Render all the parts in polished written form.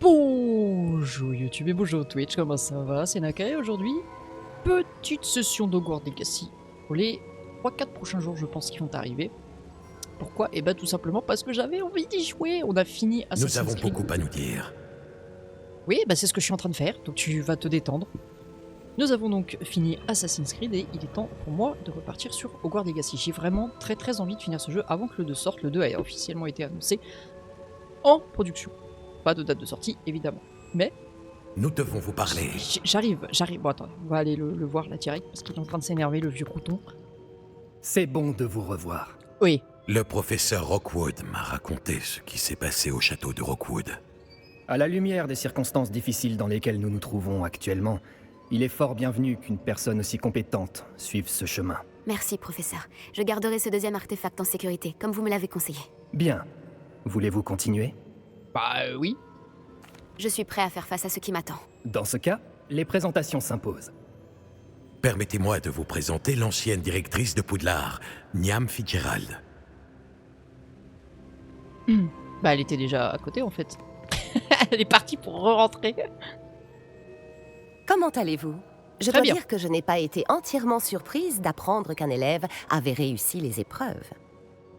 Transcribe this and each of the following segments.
Bonjour YouTube et bonjour Twitch, comment ça va? C'est Nakai aujourd'hui. Petite session d'Hogwarts Legacy pour les 3-4 prochains jours, je pense, qui vont arriver. Pourquoi? Et bah tout simplement parce que j'avais envie d'y jouer. On a fini Nous Assassin's avons Creed. beaucoup à nous dire. Oui, bah c'est ce que je suis en train de faire, donc tu vas te détendre. Nous avons donc fini Assassin's Creed et il est temps pour moi de repartir sur Hogwarts Legacy. J'ai vraiment très envie de finir ce jeu avant que le 2 sorte. Le 2 a officiellement été annoncé en production. Pas de date de sortie, évidemment. Mais Nous devons vous parler. j'arrive. Bon, attends, on va aller le voir là direct parce qu'il est en train de s'énerver, le vieux crouton. C'est bon de vous revoir. Oui. Le professeur Rockwood m'a raconté ce qui s'est passé au château de Rockwood. À la lumière des circonstances difficiles dans lesquelles nous nous trouvons actuellement, il est fort bienvenu qu'une personne aussi compétente suive ce chemin. Merci, professeur. Je garderai ce deuxième artefact en sécurité, comme vous me l'avez conseillé. Bien. Voulez-vous continuer? Bah oui. Je suis prêt à faire face à ce qui m'attend. Dans ce cas, les présentations s'imposent. Permettez-moi de vous présenter l'ancienne directrice de Poudlard, Niam Fitzgerald. Bah elle était déjà à côté en fait. Elle est partie pour re-rentrer. Comment allez-vous? Je Très dois bien. dire que je n'ai pas été entièrement surprise d'apprendre qu'un élève avait réussi les épreuves.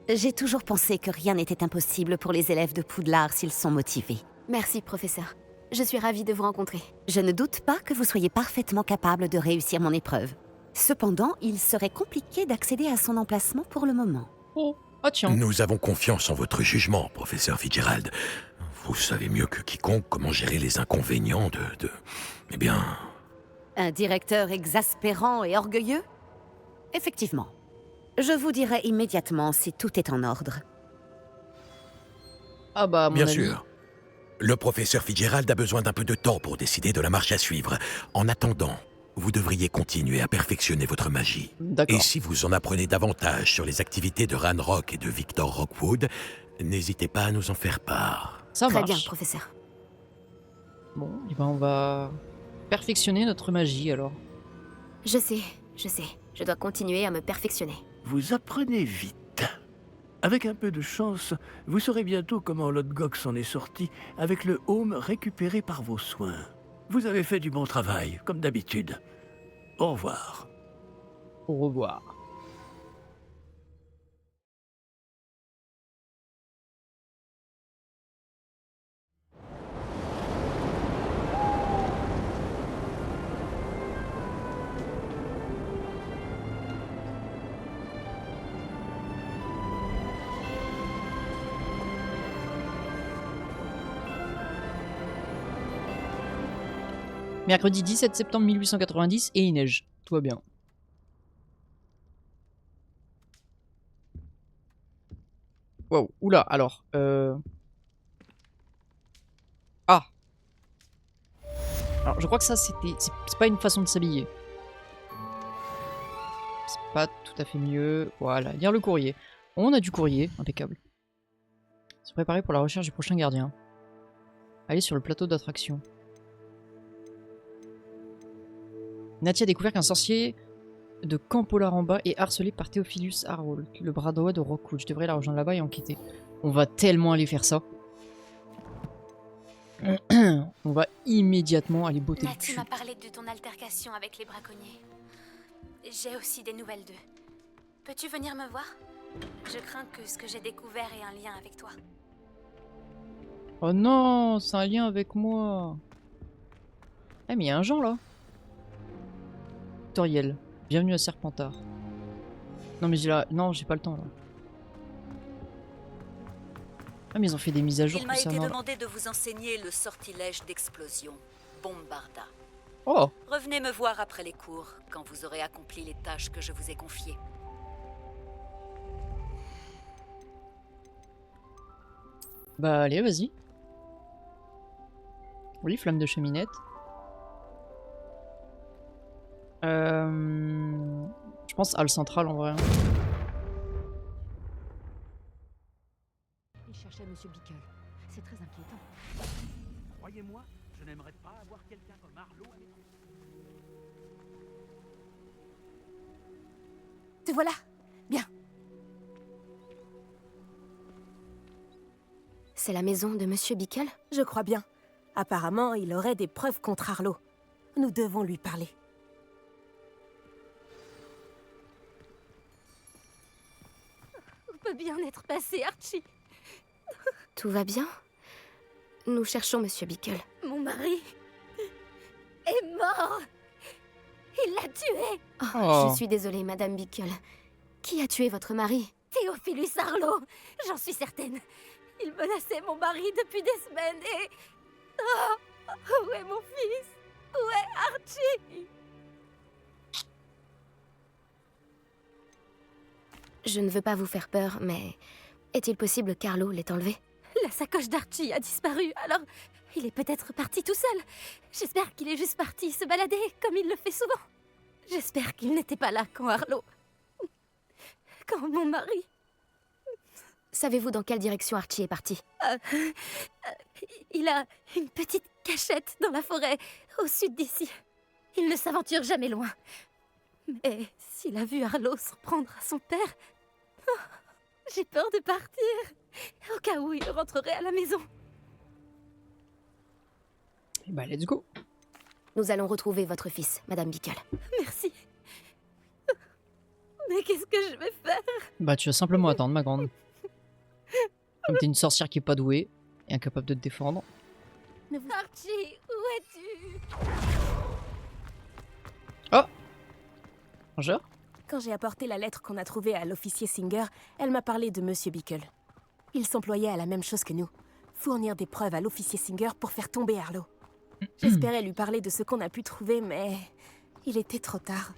J'ai toujours pensé que rien n'était impossible pour les élèves de Poudlard s'ils sont motivés. Merci, professeur. Je suis ravie de vous rencontrer. Je ne doute pas que vous soyez parfaitement capable de réussir mon épreuve. Cependant, il serait compliqué d'accéder à son emplacement pour le moment. Oh, ah tiens. Nous avons confiance en votre jugement, professeur Fitzgerald. Vous savez mieux que quiconque comment gérer les inconvénients de... Eh bien... Un directeur exaspérant et orgueilleux? Effectivement. Je vous dirai immédiatement si tout est en ordre. Ah bah à mon Bien avis. sûr. Le professeur Fitzgerald a besoin d'un peu de temps pour décider de la marche à suivre. En attendant, vous devriez continuer à perfectionner votre magie. D'accord. Et si vous en apprenez davantage sur les activités de Ranrock et de Victor Rockwood, n'hésitez pas à nous en faire part. Ça Très marche. bien, professeur. Bon, et ben on va perfectionner notre magie alors. Je sais. Je dois continuer à me perfectionner. Vous apprenez vite. Avec un peu de chance, vous saurez bientôt comment Lodgok s'en est sorti avec le home récupéré par vos soins. Vous avez fait du bon travail, comme d'habitude. Au revoir. Au revoir. Mercredi 17 septembre 1890 et il neige. Tout va bien. Wow, oula, alors. Ah. Alors, je crois que ça, c'était. C'est pas une façon de s'habiller. C'est pas tout à fait mieux. Voilà, lire le courrier. On a du courrier, impeccable. Se préparer pour la recherche du prochain gardien. Aller sur le plateau d'attraction. Nati a découvert qu'un sorcier de Campolaramba est harcelé par Theophilus Harwold, le bras droit de Rockwood. Je devrais la rejoindre là-bas et enquêter. On va tellement aller faire ça. On va immédiatement aller botter le Nati cul. m'a parlé de ton altercation avec les braconniers. J'ai aussi des nouvelles d'eux. Peux-tu venir me voir? Je crains que ce que j'ai découvert ait un lien avec toi. Oh non, c'est un lien avec moi. Eh mais il y a un Jean là. Tutoriel. Bienvenue à Serpentard. Non mais j'ai là... Non, j'ai pas le temps là. Ah mais ils ont fait des mises à jour Il m'a été concernant... demandé de vous enseigner le sortilège d'explosion, Bombarda. Oh. Revenez me voir après les cours, quand vous aurez accompli les tâches que je vous ai confiées. Bah allez, vas-y. Oui, flamme de cheminette. Je pense Halle Centrale en vrai. Il cherchait Monsieur Bickle. C'est très inquiétant. Croyez-moi, je n'aimerais pas avoir quelqu'un comme Arlo avec moi. Te voilà. Bien. C'est la maison de Monsieur Bickle? Je crois bien. Apparemment, il aurait des preuves contre Arlo. Nous devons lui parler. On peut bien être passé, Archie. Tout va bien? Nous cherchons Monsieur Bickle. Mon mari est mort. Il l'a tué. Oh. Je suis désolée, Madame Bickle. Qui a tué votre mari? Théophilus Arlo, j'en suis certaine. Il menaçait mon mari depuis des semaines et... Oh, où est mon fils? Où est Archie? Je ne veux pas vous faire peur, mais est-il possible qu'Arlo l'ait enlevé? La sacoche d'Archie a disparu, alors il est peut-être parti tout seul. J'espère qu'il est juste parti se balader, comme il le fait souvent. J'espère qu'il n'était pas là quand Arlo... Quand mon mari... Savez-vous dans quelle direction Archie est parti? Il a une petite cachette dans la forêt, au sud d'ici. Il ne s'aventure jamais loin. Mais s'il a vu Arlo s'en prendre à son père... oh, j'ai peur de partir, au cas où il rentrerait à la maison. Bah, let's go. Nous allons retrouver votre fils, Madame Bickle. Merci. Mais qu'est-ce que je vais faire? Bah, tu vas simplement attendre, ma grande. Comme t'es une sorcière qui est pas douée et incapable de te défendre. Archie, où es-tu? Oh! Bonjour. Quand j'ai apporté la lettre qu'on a trouvée à l'officier Singer, elle m'a parlé de Monsieur Bickle. Il s'employait à la même chose que nous. Fournir des preuves à l'officier Singer pour faire tomber Arlo. J'espérais lui parler de ce qu'on a pu trouver, mais... il était trop tard.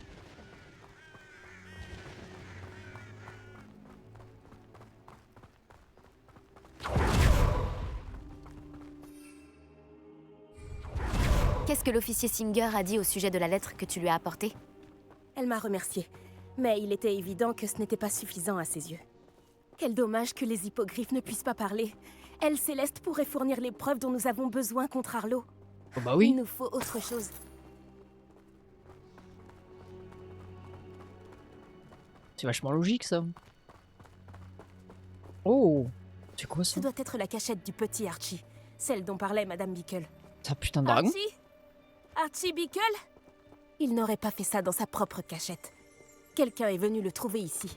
Qu'est-ce que l'officier Singer a dit au sujet de la lettre que tu lui as apportée? Elle m'a remercié, mais il était évident que ce n'était pas suffisant à ses yeux. Quel dommage que les hippogriffes ne puissent pas parler. Elle, Céleste, pourrait fournir les preuves dont nous avons besoin contre Arlo. Oh bah oui. Il nous faut autre chose. C'est vachement logique, ça. Oh! C'est quoi Ce ça? doit être la cachette du petit Archie, celle dont parlait Madame Bickle. C'est un putain de dragon? Archie? Archie Bickle? Il n'aurait pas fait ça dans sa propre cachette. Quelqu'un est venu le trouver ici.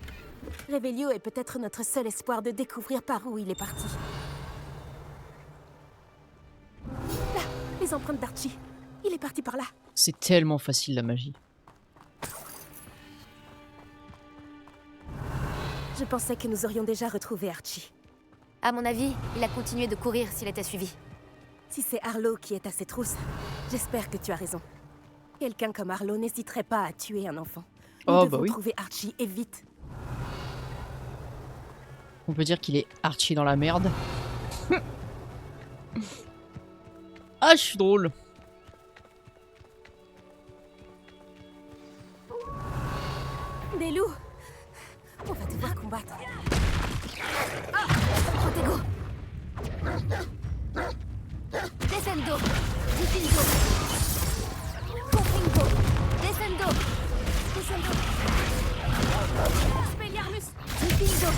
Revelio est peut-être notre seul espoir de découvrir par où il est parti. Là, les empreintes d'Archie. Il est parti par là. C'est tellement facile, la magie. Je pensais que nous aurions déjà retrouvé Archie. À mon avis, il a continué de courir s'il était suivi. Si c'est Arlo qui est à ses trousses, j'espère que tu as raison. Quelqu'un comme Arlo n'hésiterait pas à tuer un enfant. Nous Oh devons bah oui. trouver Archie et vite. On peut dire qu'il est Archie dans la merde. Ah, je suis drôle. Des loups. On va devoir combattre. Protego! Descendo! Diffindo! Confringo! Descendo! Descendo! Expelliarmus. Diffindo!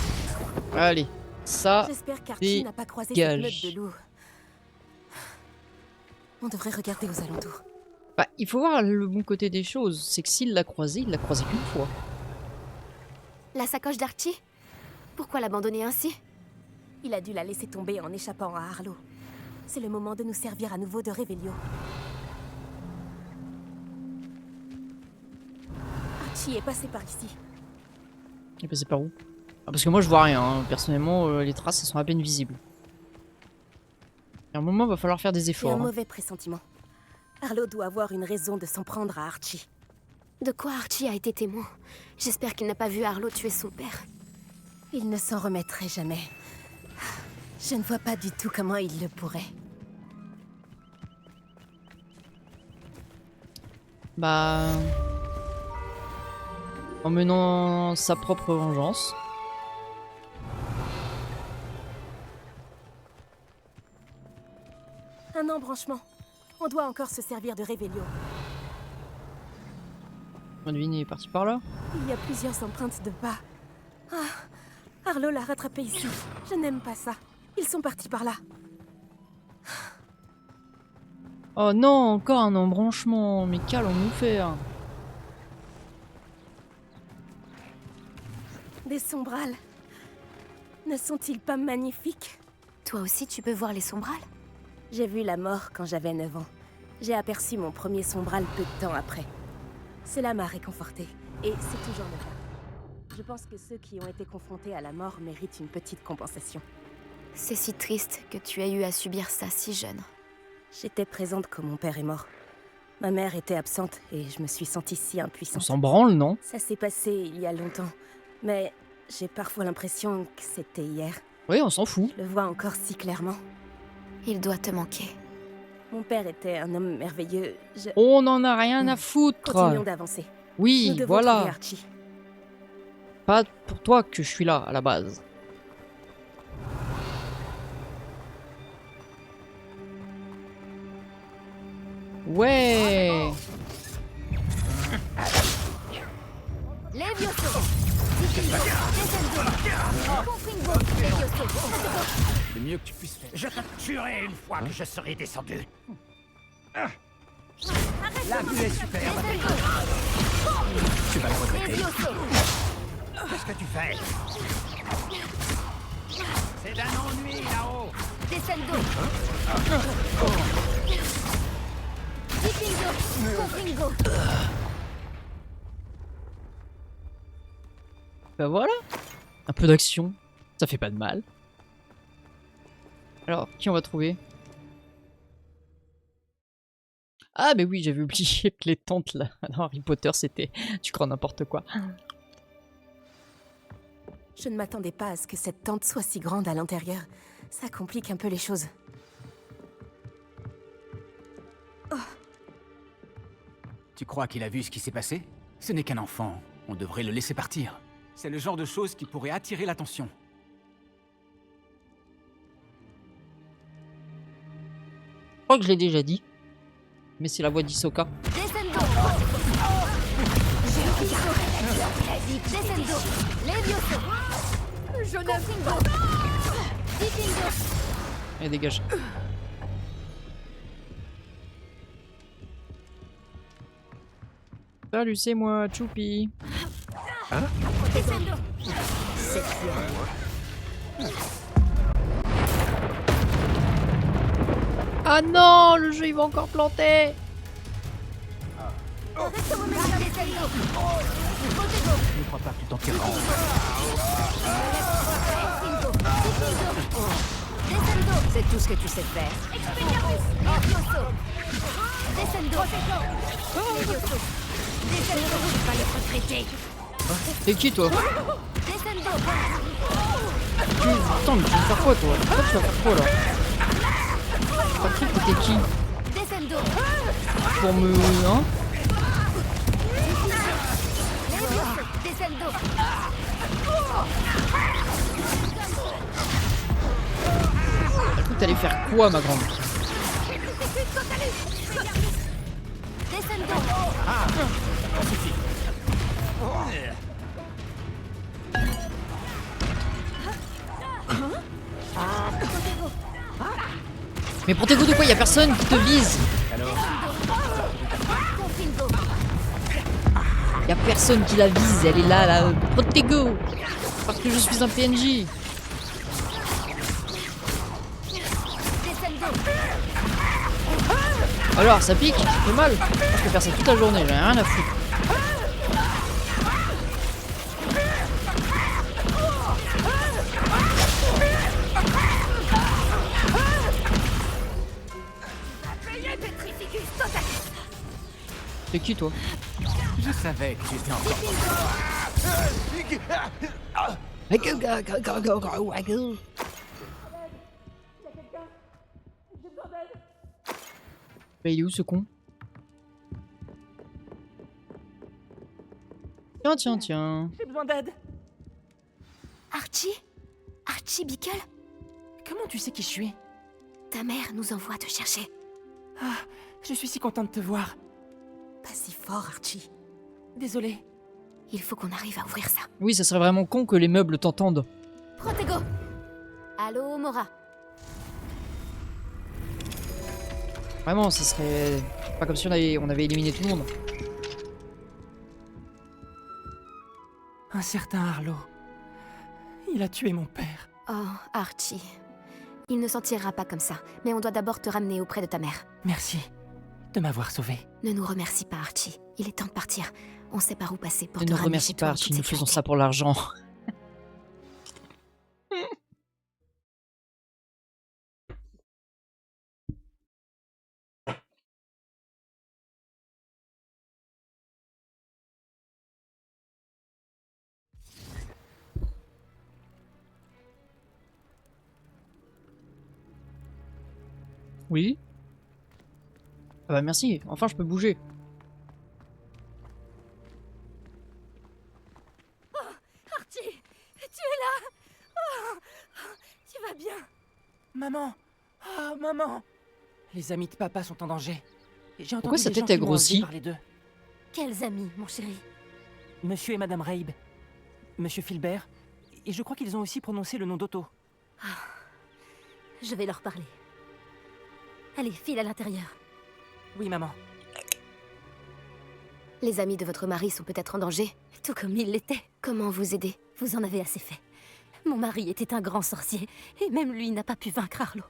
Allez, ça, J'espère qu'Archie n'a pas croisé cette meute de loups. On devrait regarder aux alentours. bah, il faut voir le bon côté des choses. C'est que s'il l'a croisé, il l'a croisé qu'une fois. La sacoche d'Archie? Pourquoi l'abandonner ainsi? Il a dû la laisser tomber en échappant à Arlo. C'est le moment de nous servir à nouveau de Revelio. Archie est passé par ici. Il est passé par où? Ah, parce que moi je vois rien, hein. Personnellement, les traces elles sont à peine visibles. À un moment, il va falloir faire des J'ai un efforts. Hein. mauvais pressentiment. Arlo doit avoir une raison de s'en prendre à Archie. De quoi Archie a été témoin? J'espère qu'il n'a pas vu Arlo tuer son père. Il ne s'en remettrait jamais. Je ne vois pas du tout comment il le pourrait. Bah... En menant sa propre vengeance. Un embranchement. On doit encore se servir de Revelio. Devine, il est parti par là. Il y a plusieurs empreintes de pas. Ah, Arlo l'a rattrapé ici. Je n'aime pas ça. Ils sont partis par là. Oh non, encore un embranchement. Mais qu'allons-nous faire? Des sombrales. Ne sont-ils pas magnifiques? Toi aussi, tu peux voir les sombrales? J'ai vu la mort quand j'avais 9 ans. J'ai aperçu mon premier sombral peu de temps après. Cela m'a réconforté, et c'est toujours le cas. Je pense que ceux qui ont été confrontés à la mort méritent une petite compensation. C'est si triste que tu aies eu à subir ça si jeune. J'étais présente quand mon père est mort. Ma mère était absente, et je me suis sentie si On impuissante. s'en branle, non? Ça s'est passé il y a longtemps, mais j'ai parfois l'impression que c'était hier. Oui, on s'en fout. Je le vois encore si clairement. Il doit te manquer. Mon père était un homme merveilleux. On n'en a rien à foutre. Continuons d'avancer. Nous Oui, devons voilà. trouver Archie. Pas pour toi que je suis là, à la base. Ouais. Levioso! Confringo! Levioso! Le mieux que tu puisses faire. Je te tuerai une fois que je serai descendu. La vue est superbe. Tu vas le regretter. Levioso! Qu'est-ce que tu fais? C'est d'un ennui là-haut. Descendo! Dipingo! Confringo! Bah voilà. Un peu d'action. Ça fait pas de mal. Alors, qui on va trouver? Ah, mais oui, j'avais oublié que les tentes là, dans Harry Potter, c'était. Tu crois n'importe quoi. Je ne m'attendais pas à ce que cette tente soit si grande à l'intérieur. Ça complique un peu les choses. Tu crois qu'il a vu ce qui s'est passé? Ce n'est qu'un enfant. On devrait le laisser partir. C'est le genre de choses qui pourrait attirer l'attention. Je crois que je l'ai déjà dit. Mais c'est la voix d'Hisoka. Descendo! Descendo! Levioso! Confringo! Dipingo! Allez, dégage. Salut, c'est moi, Choupi. Descendo! Ah non, le jeu il va encore planter. Descendo! Je ne crois pas que tu t'en tireras. Descendo! C'est tout ce que tu sais faire. Expelliarmus! Levioso! Descendo! Levioso! Descendo! Va le retraiter! T'es qui toi? Descendo! Attends, mais tu vas faire quoi toi? Toi tu vas faire quoi là? T'as cru que t'es qui? Descendo! Pour me... Hein? Levioso! Descendo! T'as cru que t'allais faire quoi ma grande? Descendo! Mais Protego de quoi? Y'a personne qui te vise! Confringo! Y'a personne qui la vise, elle est là, Protego! Parce que je suis un PNJ! Descendo! Alors, ça pique? Ça fait mal? Moi, je peux faire ça toute la journée, j'en ai rien à foutre. T'es qui toi? Je savais que tu étais encore... Bah il est où ce con? Tiens. J'ai besoin d'aide. Archie? Archie Bickle? Comment tu sais qui je suis? Ta mère nous envoie te chercher. Ah, je suis si contente de te voir. Pas si fort, Archie. Désolée. Il faut qu'on arrive à ouvrir ça. Oui, ça serait vraiment con que les meubles t'entendent. Protego! Allô, Mora? Vraiment, ce serait pas comme si on avait éliminé tout le monde. Un certain Harlow. Il a tué mon père. Oh, Archie. Il ne s'en tirera pas comme ça, mais on doit d'abord te ramener auprès de ta mère. Merci de m'avoir sauvé. Ne nous remercie pas, Archie. Il est temps de partir. On sait par où passer pour Ne te nous ramener remercie chez toi pas, en toute Archie, nous faisons sécurité. ça pour l'argent. Oui. Ah bah merci, enfin je peux bouger. Archie, tu es là. Oh, tu vas bien? Maman. Ah, maman. Les amis de papa sont en danger. J'ai entendu Pourquoi sa des gens tête est qui m'ont enlevé grossie? parler d'eux. Quels amis, mon chéri? Monsieur et Madame Reib. Monsieur Filbert. Et je crois qu'ils ont aussi prononcé le nom d'Otto. Je vais leur parler. Allez, file à l'intérieur. Oui, maman. Les amis de votre mari sont peut-être en danger. Tout comme il l'était. Comment vous aider? Vous en avez assez fait. Mon mari était un grand sorcier, et même lui n'a pas pu vaincre Harlow.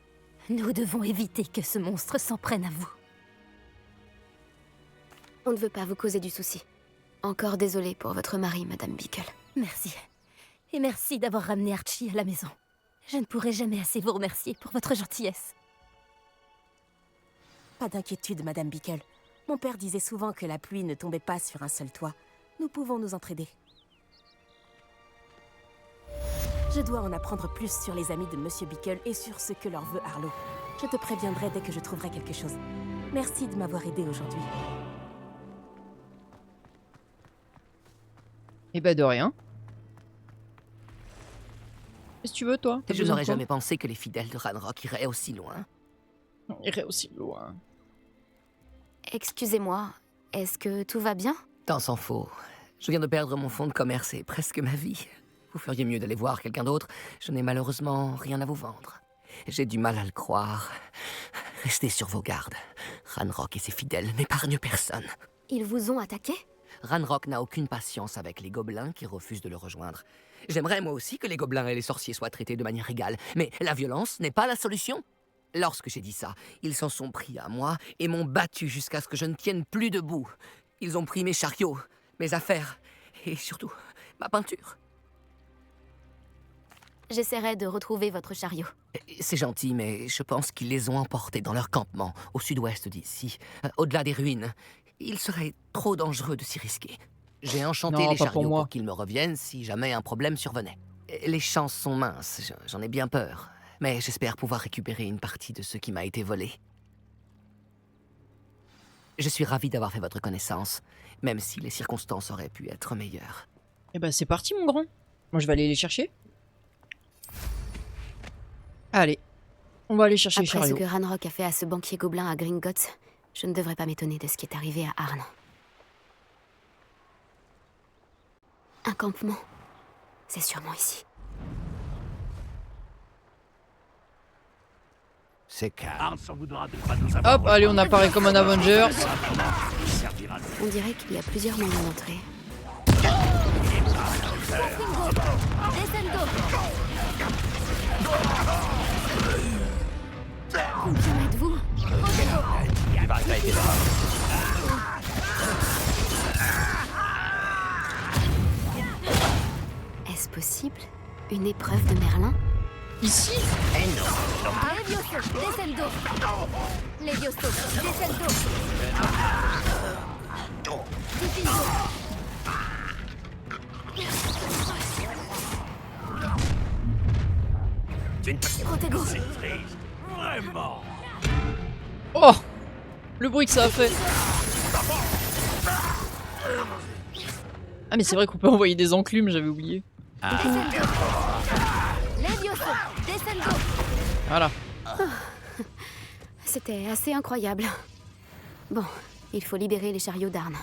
Nous devons éviter que ce monstre s'en prenne à vous. On ne veut pas vous causer du souci. Encore désolée pour votre mari, Madame Bickle. Merci. Et merci d'avoir ramené Archie à la maison. Je ne pourrai jamais assez vous remercier pour votre gentillesse. Pas d'inquiétude, Madame Bickle. Mon père disait souvent que la pluie ne tombait pas sur un seul toit. Nous pouvons nous entraider. Je dois en apprendre plus sur les amis de Monsieur Bickle et sur ce que leur veut Harlow. Je te préviendrai dès que je trouverai quelque chose. Merci de m'avoir aidé aujourd'hui. Et bah de rien. Qu'est-ce que tu veux toi? T'as Je besoin n'aurais de quoi? jamais pensé que les fidèles de Ranrock iraient aussi loin. On irait aussi loin. Excusez-moi, est-ce que tout va bien? Tant s'en faut. Je viens de perdre mon fonds de commerce et presque ma vie. Vous feriez mieux d'aller voir quelqu'un d'autre. Je n'ai malheureusement rien à vous vendre. J'ai du mal à le croire. Restez sur vos gardes. Ranrock et ses fidèles n'épargnent personne. Ils vous ont attaqué? Ranrock n'a aucune patience avec les gobelins qui refusent de le rejoindre. J'aimerais moi aussi que les gobelins et les sorciers soient traités de manière égale, mais la violence n'est pas la solution. Lorsque j'ai dit ça, ils s'en sont pris à moi et m'ont battu jusqu'à ce que je ne tienne plus debout. Ils ont pris mes chariots, mes affaires et surtout ma peinture. J'essaierai de retrouver votre chariot. C'est gentil, mais je pense qu'ils les ont emportés dans leur campement, au sud-ouest d'ici, au-delà des ruines. Il serait trop dangereux de s'y risquer. J'ai enchanté Non, les pas chariots pour moi. pour qu'ils me reviennent si jamais un problème survenait. Les chances sont minces, j'en ai bien peur. Mais j'espère pouvoir récupérer une partie de ce qui m'a été volé. Je suis ravi d'avoir fait votre connaissance, même si les circonstances auraient pu être meilleures. Et bah c'est parti mon grand. Moi je vais aller les chercher. Allez, on va aller chercher les Après ce chariots. que Ranrock a fait à ce banquier gobelin à Gringotts, je ne devrais pas m'étonner de ce qui est arrivé à Arn. Un campement. C'est sûrement ici. C'est calme. Hop, allez, on apparaît comme un Avenger. On dirait qu'il y a plusieurs moyens d'entrer. Comment êtes-vous? Est-ce possible? Une épreuve de Merlin? Ici? Levioso, descendo. Levioso, descendo. Difícil. Protego. Vraiment. Oh! Le bruit que ça a fait. Ah mais c'est vrai qu'on peut envoyer des enclumes, j'avais oublié. Levioso, descendo. Voilà. C'était assez incroyable. Bon, il faut libérer les chariots d'Arn.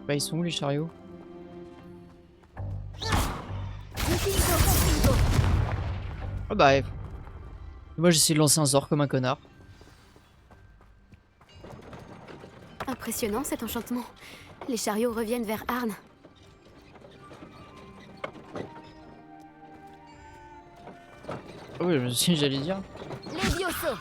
Bah ils sont où les chariots? Ah bah, moi j'essaie de lancer un sort comme un connard. Impressionnant cet enchantement. Les chariots reviennent vers Arne. Oui, je me suis dit, j'allais dire. Levioso.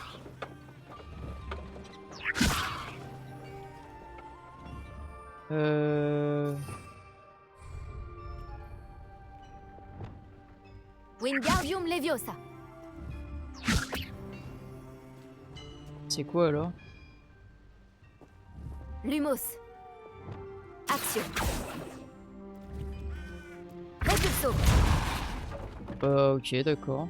Wingardium Leviosa. C'est quoi alors? Lumos. Action. Repulso. Ok, d'accord.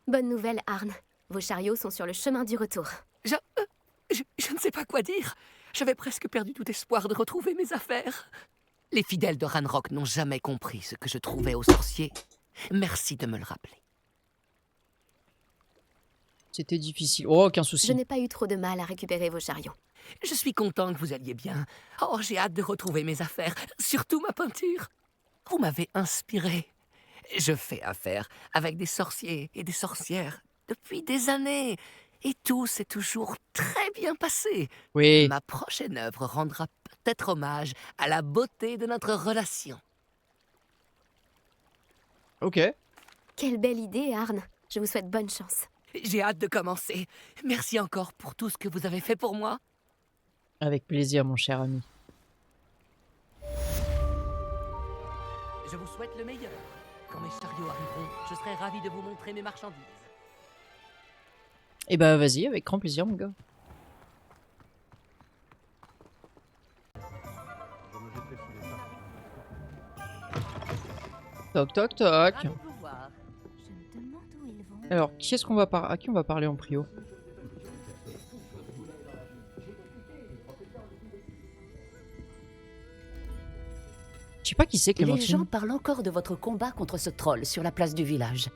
Bonne nouvelle, Arne. Vos chariots sont sur le chemin du retour. Je ne sais pas quoi dire. J'avais presque perdu tout espoir de retrouver mes affaires. Les fidèles de Ranrock n'ont jamais compris ce que je trouvais aux sorciers. Merci de me le rappeler. C'était difficile. Oh, aucun souci. Je n'ai pas eu trop de mal à récupérer vos chariots. Je suis content que vous alliez bien. Oh, j'ai hâte de retrouver mes affaires, surtout ma peinture. Vous m'avez inspiré. Je fais affaire avec des sorciers et des sorcières depuis des années. Et tout s'est toujours très bien passé. Oui. Ma prochaine œuvre rendra peut-être hommage à la beauté de notre relation. Ok. Quelle belle idée, Arne. Je vous souhaite bonne chance. J'ai hâte de commencer. Merci encore pour tout ce que vous avez fait pour moi. Avec plaisir, mon cher ami. Je vous souhaite le meilleur. Quand mes chariots arriveront, je serai ravi de vous montrer mes marchandises. Eh bah vas-y, avec grand plaisir, mon gars. Toc toc toc. Je me demande où ils vont. Alors, à qui on va parler en prio? Je sais pas qui c'est, Les Clémentine. gens parlent encore de votre combat contre ce troll sur la place du village.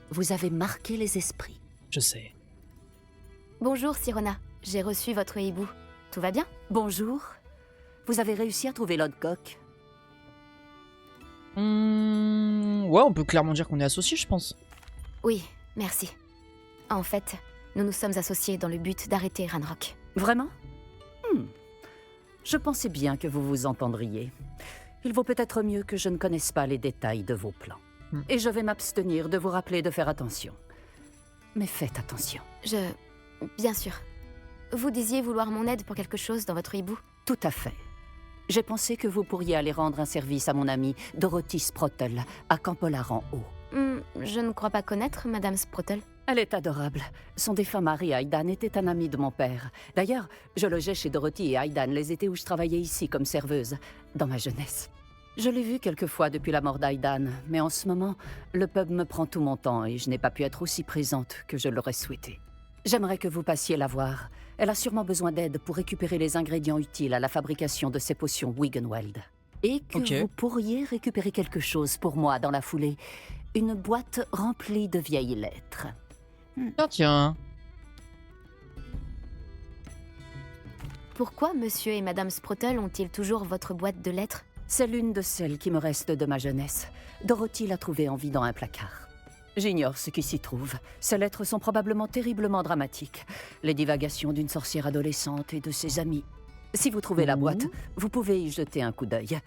Vous avez marqué les esprits. Je sais. Bonjour, Sirona. J'ai reçu votre hibou. Tout va bien? Bonjour. Vous avez réussi à trouver Lodgok? Ouais, on peut clairement dire qu'on est associés, je pense. Oui, merci. En fait, nous nous sommes associés dans le but d'arrêter Ranrock. Vraiment? Je pensais bien que vous vous entendriez. Il vaut peut-être mieux que je ne connaisse pas les détails de vos plans. Et je vais m'abstenir de vous rappeler de faire attention. Mais faites attention. Bien sûr. Vous disiez vouloir mon aide pour quelque chose dans votre hibou? Tout à fait. J'ai pensé que vous pourriez aller rendre un service à mon amie Dorothy Sprottle, à Campolar en haut. Je ne crois pas connaître Madame Sprottle. Elle est adorable. Son défunt mari, Aidan, était un ami de mon père. D'ailleurs, je logeais chez Dorothy et Aidan les étés où je travaillais ici comme serveuse, dans ma jeunesse. Je l'ai vue quelques fois depuis la mort d'Aidan, mais en ce moment, le pub me prend tout mon temps et je n'ai pas pu être aussi présente que je l'aurais souhaité. J'aimerais que vous passiez la voir. Elle a sûrement besoin d'aide pour récupérer les ingrédients utiles à la fabrication de ces potions Wiggenweld. Et que vous pourriez récupérer quelque chose pour moi dans la foulée. Une boîte remplie de vieilles lettres. Tiens. Pourquoi Monsieur et Madame Sprottle ont-ils toujours votre boîte de lettres? C'est l'une de celles qui me restent de ma jeunesse. Dorothy l'a trouvée en vie dans un placard. J'ignore ce qui s'y trouve. Ces lettres sont probablement terriblement dramatiques. Les divagations d'une sorcière adolescente et de ses amis. Si vous trouvez la boîte, vous pouvez y jeter un coup d'œil.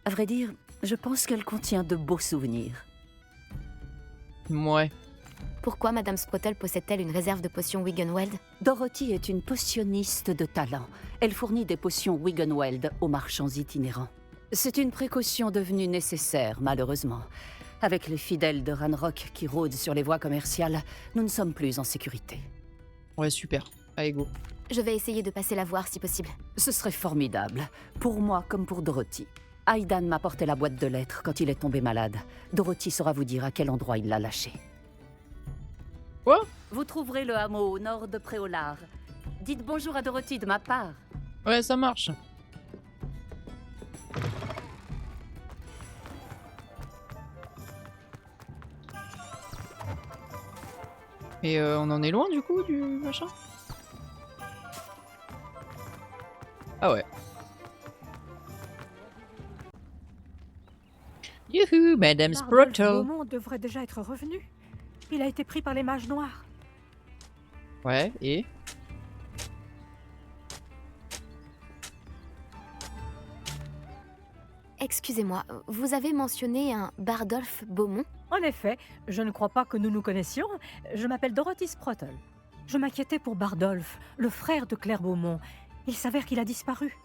À vrai dire, je pense qu'elle contient de beaux souvenirs. Ouais. Pourquoi Madame Sprottle possède-t-elle une réserve de potions Wiggenweld? Dorothy est une potionniste de talent. Elle fournit des potions Wiggenweld aux marchands itinérants. C'est une précaution devenue nécessaire, malheureusement. Avec les fidèles de Ranrock qui rôdent sur les voies commerciales, nous ne sommes plus en sécurité. Ouais, super. Allez, go. Je vais essayer de passer la voir si possible. Ce serait formidable, pour moi comme pour Dorothy. Aidan m'a porté la boîte de lettres quand il est tombé malade. Dorothy saura vous dire à quel endroit il l'a lâché. Quoi? Vous trouverez le hameau au nord de Préolard. Dites bonjour à Dorothy de ma part. Ouais, ça marche. Et on en est loin du coup du machin? Ah ouais. Youhou, Madame Bardolph Sprottle. Beaumont devrait déjà être revenu. Il a été pris par les mages noirs. Ouais, et Excusez-moi, vous avez mentionné un Bardolph Beaumont? En effet, je ne crois pas que nous nous connaissions. Je m'appelle Dorothy Sprottle. Je m'inquiétais pour Bardolph, le frère de Claire Beaumont. Il s'avère qu'il a disparu.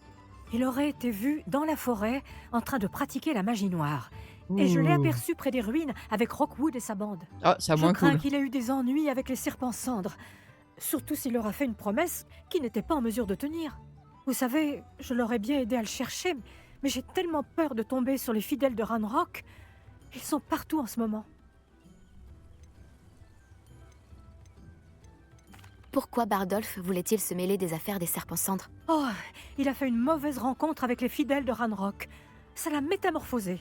Il aurait été vu dans la forêt en train de pratiquer la magie noire. Et je l'ai Ouh. aperçu près des ruines avec Rockwood et sa bande. Ah, c'est Je moins crains cool. qu'il ait eu des ennuis avec les serpents cendres. Surtout s'il leur a fait une promesse qu'il n'était pas en mesure de tenir. Vous savez, je l'aurais bien aidé à le chercher, mais j'ai tellement peur de tomber sur les fidèles de Ranrock. Ils sont partout en ce moment. Pourquoi Bardolph voulait-il se mêler des affaires des serpents cendres? Oh, il a fait une mauvaise rencontre avec les fidèles de Ranrock. Ça l'a métamorphosé.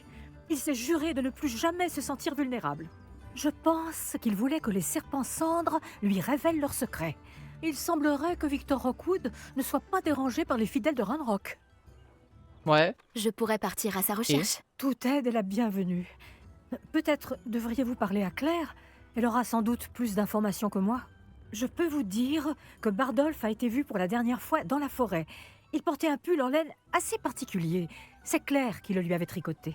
Il s'est juré de ne plus jamais se sentir vulnérable. Je pense qu'il voulait que les serpents cendres lui révèlent leurs secrets. Il semblerait que Victor Rockwood ne soit pas dérangé par les fidèles de Ranrock. Ouais. Je pourrais partir à sa recherche. Toute aide est la bienvenue. Peut-être devriez-vous parler à Claire. Elle aura sans doute plus d'informations que moi. Je peux vous dire que Bardolph a été vu pour la dernière fois dans la forêt. Il portait un pull en laine assez particulier. C'est Claire qui le lui avait tricoté.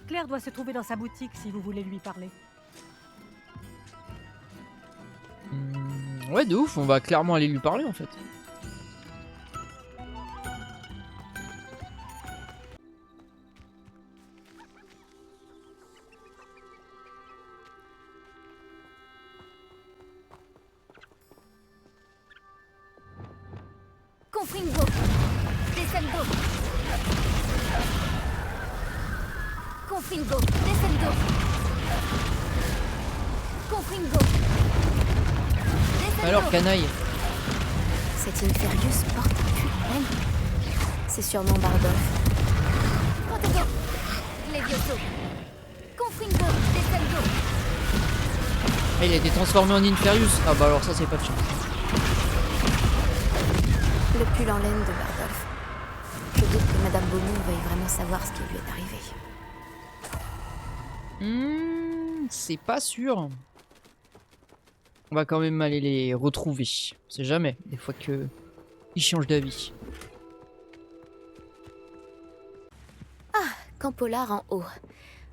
Claire doit se trouver dans sa boutique si vous voulez lui parler. Ouais, de ouf, on va clairement aller lui parler en fait. Confringo, descendo. Confringo, descendo. Confringo. Descendo. Alors, canaille. Cette Inferius porte un pull en laine. C'est sûrement Bardolph. Protego. Levioso. Confringo, descendo. Ah, il a été transformé en Inferius. Ah bah alors ça c'est pas de chance. Le pull en laine de Bardolph. Je doute que Madame Beaumont veuille vraiment savoir ce qui lui est arrivé. C'est pas sûr. On va quand même aller les retrouver. On sait jamais, des fois que ils changent d'avis. Ah, Camp Polar en haut.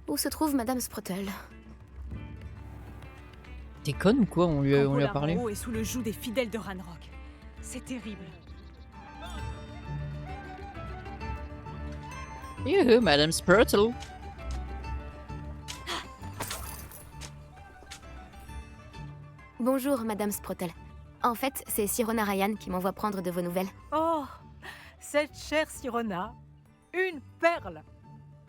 Où se trouve Madame Sprottle? T'es conne ou quoi? On lui a parlé. est sous le joug des fidèles de Ranrock. C'est terrible. Youhou, Madame Sprottle. Bonjour, Madame Sprottle. En fait, c'est Sirona Ryan qui m'envoie prendre de vos nouvelles. Oh, cette chère Sirona. Une perle.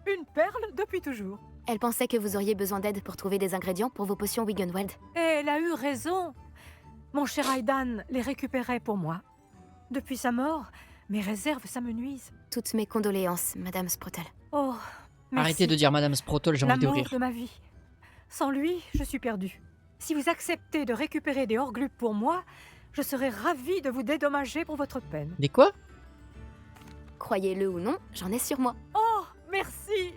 Une perle depuis toujours. Elle pensait que vous auriez besoin d'aide pour trouver des ingrédients pour vos potions Wiggenweld. Et elle a eu raison. Mon cher Aidan les récupérait pour moi. Depuis sa mort, mes réserves s'amenuisent. Toutes mes condoléances, Madame Sprottle. Oh, merci. Arrêtez de dire Madame Sprottle, j'ai envie de L'amour rire. de ma vie. Sans lui, je suis perdue. Si vous acceptez de récupérer des Horglupes pour moi, je serai ravie de vous dédommager pour votre peine. Des quoi? Croyez-le ou non, j'en ai sur moi. Oh, merci.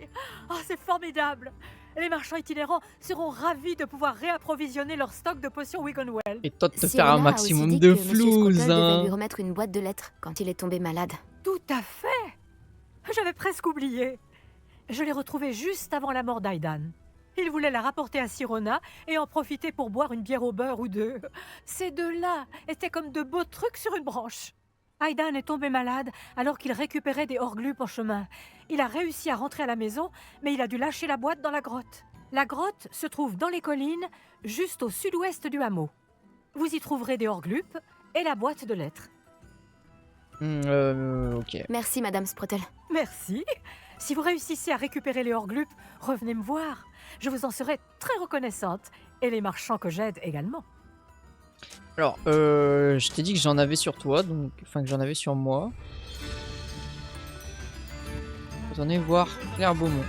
Oh, c'est formidable. Les marchands itinérants seront ravis de pouvoir réapprovisionner leur stock de potions Wiggenweld. Et toi de te faire Sirona un a aussi maximum dit de que Monsieur Sprottle flouze, devait hein. lui remettre une boîte de lettres quand il est tombé malade. Tout à fait. J'avais presque oublié. Je l'ai retrouvée juste avant la mort d'Aidan. Il voulait la rapporter à Sirona et en profiter pour boire une bière au beurre ou deux. Ces deux-là étaient comme de beaux trucs sur une branche. Aidan est tombé malade alors qu'il récupérait des Horglupes en chemin. Il a réussi à rentrer à la maison, mais il a dû lâcher la boîte dans la grotte. La grotte se trouve dans les collines, juste au sud-ouest du hameau. Vous y trouverez des Horglupes et la boîte de lettres. Ok. Merci, Madame Sprottle. Merci. Si vous réussissez à récupérer les Horglupes, revenez me voir. Je vous en serai très reconnaissante. Et les marchands que j'aide également. Alors, je t'ai dit que j'en avais sur toi, donc... Enfin, que j'en avais sur moi. Retournez voir Claire Beaumont.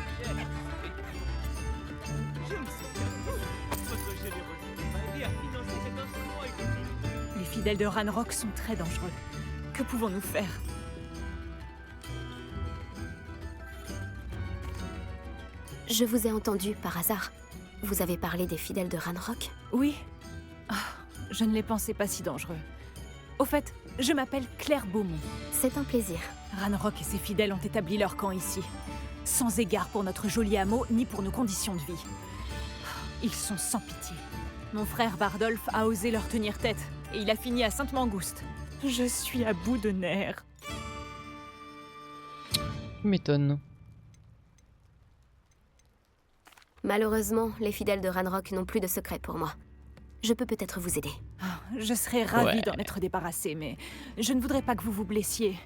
Les fidèles de Ranrock sont très dangereux. Que pouvons-nous faire? Je vous ai entendu par hasard. Vous avez parlé des fidèles de Ranrock? Oui. Ah, je ne les pensais pas si dangereux. Au fait, je m'appelle Claire Beaumont. C'est un plaisir. Ranrock et ses fidèles ont établi leur camp ici. Sans égard pour notre joli hameau, ni pour nos conditions de vie. Ils sont sans pitié. Mon frère Bardolph a osé leur tenir tête, et il a fini à Sainte-Mangouste. Je suis à bout de nerfs. Tu m'étonnes. Malheureusement, les fidèles de Ranrock n'ont plus de secret pour moi. Je peux peut-être vous aider. Je serais ravie Ouais. d'en être débarrassée, mais je ne voudrais pas que vous vous blessiez.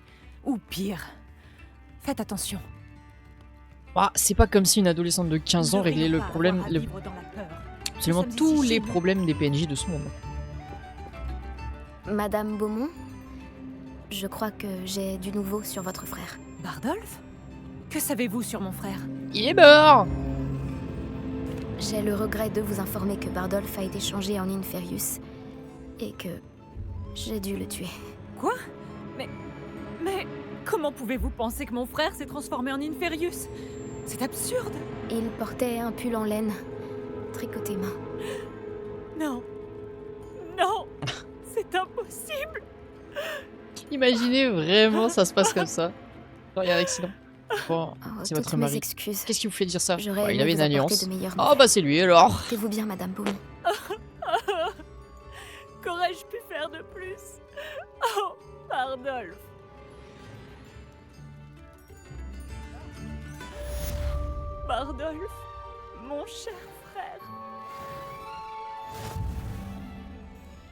Ou pire. Faites attention. Ah, c'est pas comme si une adolescente de 15 ans Nous réglait le n'aurions pas à problème, avoir à vivre dans la peur. absolument Nous sommes tous ici les chez nous. problèmes des PNJ de ce monde. Madame Beaumont, je crois que j'ai du nouveau sur votre frère. Bardolph? Que savez-vous sur mon frère? Il est mort! J'ai le regret de vous informer que Bardolph a été changé en Inferius et que j'ai dû le tuer. Quoi? Mais comment pouvez-vous penser que mon frère s'est transformé en Inferius? C'est absurde! Il portait un pull en laine, tricoté main. Non! Non! C'est impossible! Imaginez vraiment ça se passe comme ça. Genre, il y a un accident. Bon, c'est votre toutes mes mari. excuses. Qu'est-ce qui vous fait dire ça? J'aurais Ouais, il aimé avait une vous apporter alliance. de meilleures Oh bah c'est lui alors. Portez-vous bien, Madame Beaumont. Qu'aurais-je pu faire de plus? Oh, Bardolph! Bardolph, mon cher frère.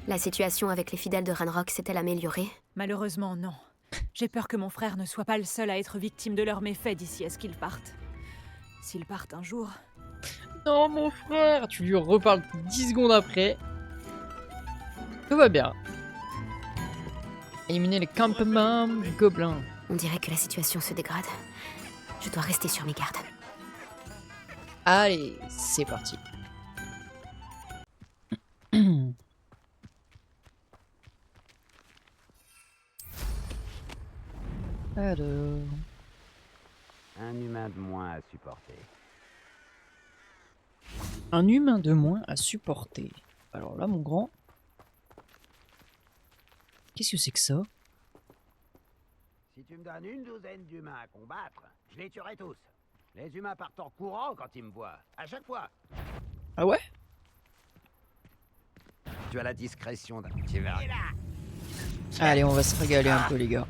La situation avec les fidèles de Ranrock s'est-elle améliorée? Malheureusement, non. J'ai peur que mon frère ne soit pas le seul à être victime de leurs méfaits d'ici à ce qu'ils partent. S'ils partent un jour... Non mon frère. Tu lui reparles 10 secondes après. Tout va bien. Éliminer les campements gobelins. On dirait que la situation se dégrade. Je dois rester sur mes gardes. Allez, c'est parti. Alors... Un humain de moins à supporter. Un humain de moins à supporter. Alors là, mon grand... Qu'est-ce que c'est que ça? Si tu me donnes une douzaine d'humains à combattre, je les tuerai tous. Les humains partent en courant quand ils me voient. À chaque fois. Ah ouais? Tu as la discrétion d'un petit verre. Allez, on va se régaler un peu, les gars.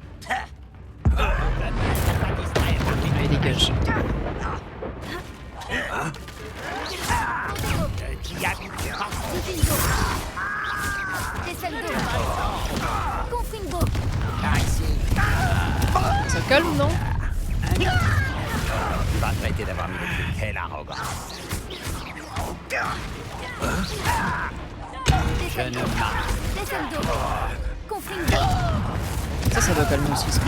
Allez, dégage. Ça calme, non? Tu vas traiter d'avoir mis le pied. Quelle arrogance. Je ne marche. Ça doit calmer aussi, ça.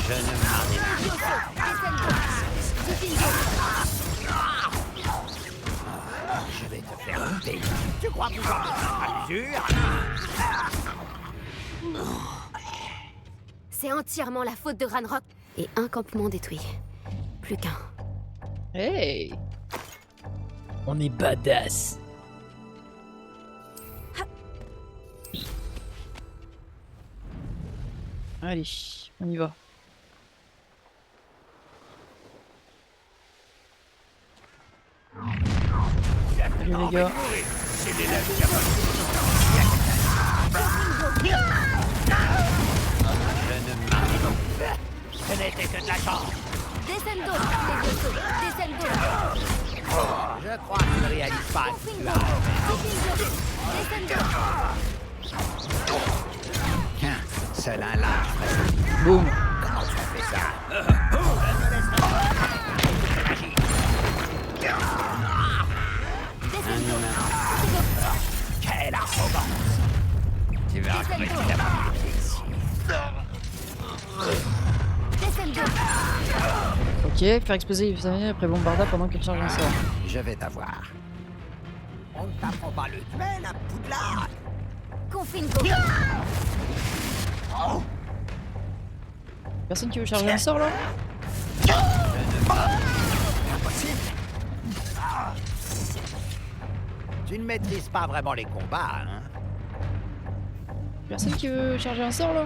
Je ne marche. Je vais te faire payer. Tu crois pouvoir me faire à l'usure? C'est entièrement la faute de Ranrock. Et un campement détruit. Plus qu'un. Hey! On est badass. Allez, on y va. Salut les gars. Ce n'était que de la chance. Descendo, les vieux sauts. Descendo. Je crois que tu ne réalises pas ce que tu as. Descendo. Tiens, seul un lâche. Boum. Comment tu as fait ça? Un humain. Quelle arrogance! Tu verras comment tu l'as mis les pieds ici. Ok, faire exploser les fusées après bombarda pendant qu'elle charge un sort. Je vais t'avoir. On ne t'apprend pas le duel à Poudlard. Confingo. Personne qui veut charger un sort là? Impossible. Tu ne maîtrises pas vraiment les combats, hein? Personne qui veut charger un sort là?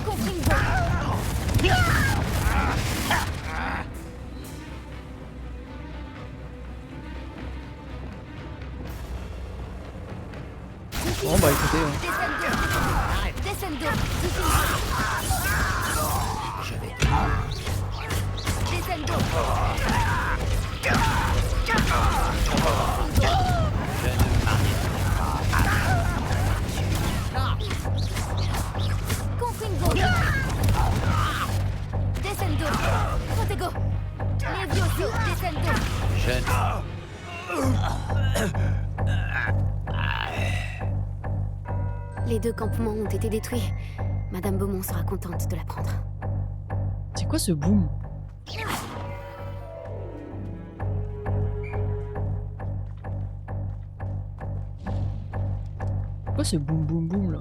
Confingo. Bon bah écoutez. Descendo. Je vais Descendo. Confingo. Descendo. Protego. Levioso. Descendo. Les 2 campements ont été détruits. Madame Beaumont sera contente de l'apprendre. C'est quoi ce boom? C'est quoi ce boum boum boum là?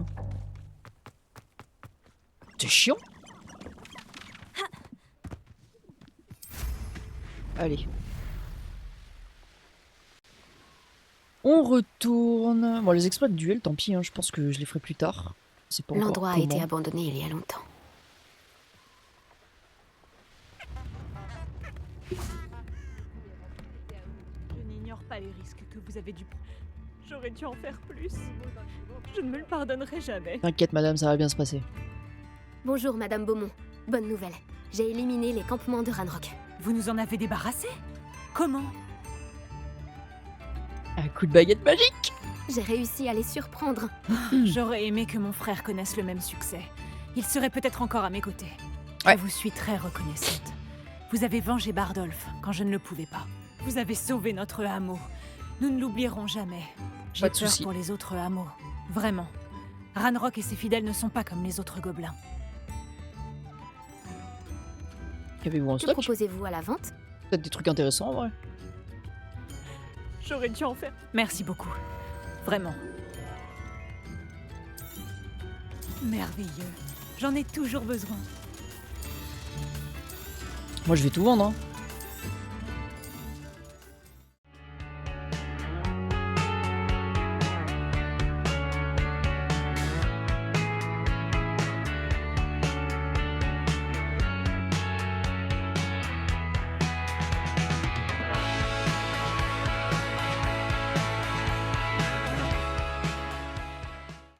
C'est chiant. Allez. On retourne. Bon, les exploits de duel, tant pis, hein, je pense que je les ferai plus tard. C'est pas encore L'endroit a été comment. abandonné il y a longtemps. Je n'ignore pas les risques que vous avez dû prendre. J'aurais dû en faire plus. Je ne me le pardonnerai jamais. T'inquiète, madame, ça va bien se passer. Bonjour, Madame Beaumont. Bonne nouvelle. J'ai éliminé les campements de Ranrock. Vous nous en avez débarrassé? Comment? Un coup de baguette magique. J'ai réussi à les surprendre. J'aurais aimé que mon frère connaisse le même succès. Il serait peut-être encore à mes côtés. Ouais. Je vous suis très reconnaissante. Vous avez vengé Bardolph quand je ne le pouvais pas. Vous avez sauvé notre hameau. Nous ne l'oublierons jamais. J'ai Pas de peur souci. pour les autres hameaux. Vraiment. Ranrock et ses fidèles ne sont pas comme les autres gobelins. Qu'avez-vous en Que stock? proposez-vous à la vente? Peut-être des trucs intéressants en vrai. J'aurais dû en faire. Merci beaucoup. Vraiment. Merveilleux. J'en ai toujours besoin. Moi je vais tout vendre. Hein.